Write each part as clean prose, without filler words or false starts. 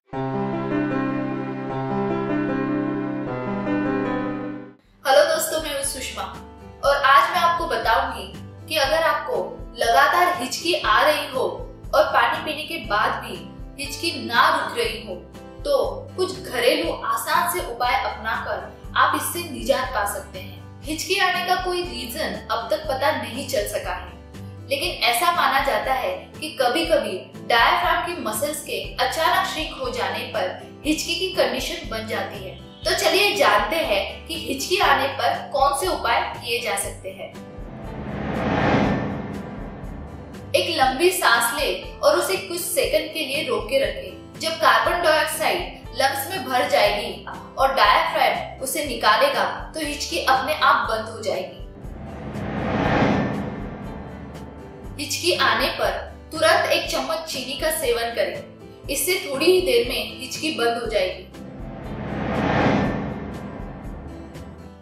Hello दोस्तों, मैं हूं सुषमा और आज मैं आपको बताऊंगी कि अगर आपको लगातार हिचकी आ रही हो और पानी पीने के बाद भी हिचकी ना रुक रही हो तो कुछ घरेलू आसान से उपाय अपनाकर आप इससे निजात पा सकते हैं। हिचकी आने का कोई रीजन अब तक पता नहीं चल सका है, लेकिन ऐसा माना जाता है कि कभी-कभी डायफ्राम की मसल्स के अचानक श्रिंक हो जाने पर हिचकी की कंडीशन बन जाती है। तो चलिए जानते हैं कि हिचकी आने पर कौन से उपाय किए जा सकते हैं। एक लंबी सांस ले और उसे कुछ सेकंड के लिए रोक के रखें। जब कार्बन डाइऑक्साइड लंग्स में भर जाएगी और डायफ्राम उसे निकालेगा तो हिचकी अपने आप बंद हो जाएगी। हिचकी आने पर तुरंत एक चम्मच चीनी का सेवन करें। इससे थोड़ी ही देर में हिचकी बंद हो जाएगी।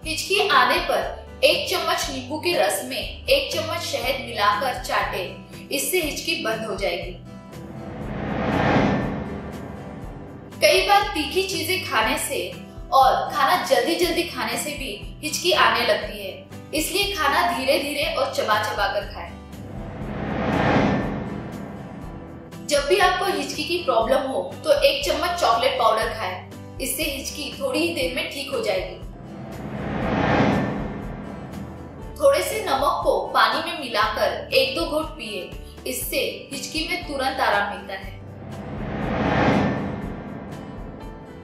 हिचकी आने पर एक चम्मच नींबू के रस में एक चम्मच शहद मिलाकर चाटें। इससे हिचकी बंद हो जाएगी। कई बार तीखी चीजें खाने से और खाना जल्दी जल्दी खाने से भी हिचकी आने लगती है, इसलिए खाना धीरे धीरे और चबा चबा कर खाएं। जब भी आपको हिचकी की प्रॉब्लम हो तो एक चम्मच चॉकलेट पाउडर खाएं। इससे हिचकी थोड़ी ही देर में ठीक हो जाएगी। थोड़े से नमक को पानी में मिलाकर 1-2 घूंट पिए। इससे हिचकी में तुरंत आराम मिलता है।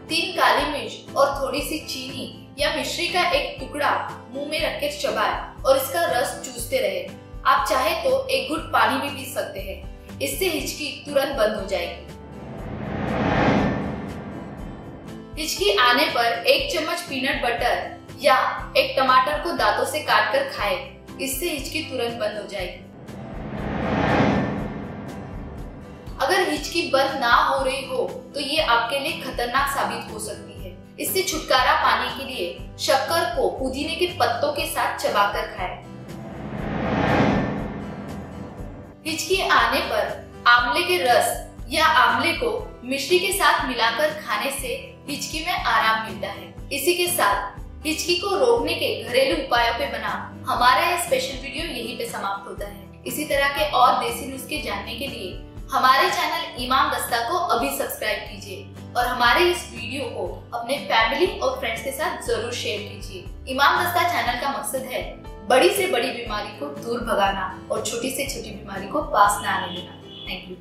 3 काली मिर्च और थोड़ी सी चीनी या मिश्री का एक टुकड़ा मुंह में रख के चबाएं और इसका रस चूसते रहे। आप चाहे तो 1 घूंट पानी भी पी सकते हैं। इससे हिचकी तुरंत बंद हो जाएगी। हिचकी आने पर 1 चम्मच पीनट बटर या एक टमाटर को दांतों से काटकर खाएं। इससे हिचकी तुरंत बंद हो जाएगी। अगर हिचकी बंद ना हो रही हो तो ये आपके लिए खतरनाक साबित हो सकती है। इससे छुटकारा पाने के लिए शक्कर को पुदीने के पत्तों के साथ चबाकर खाएं। हिचकी आने पर आंवले के रस या आंवले को मिश्री के साथ मिलाकर खाने से हिचकी में आराम मिलता है। इसी के साथ हिचकी को रोकने के घरेलू उपायों पे बना हमारा यह स्पेशल वीडियो यहीं पे समाप्त होता है। इसी तरह के और देसी नुस्खे जानने के लिए हमारे चैनल इमाम दस्ता को अभी सब्सक्राइब कीजिए और हमारे इस वीडियो को अपने फैमिली और फ्रेंड्स के साथ जरूर शेयर कीजिए। इमाम दस्ता चैनल का मकसद है बड़ी से बड़ी बीमारी को दूर भगाना और छोटी से छोटी बीमारी को पास न आने देना। Thank you.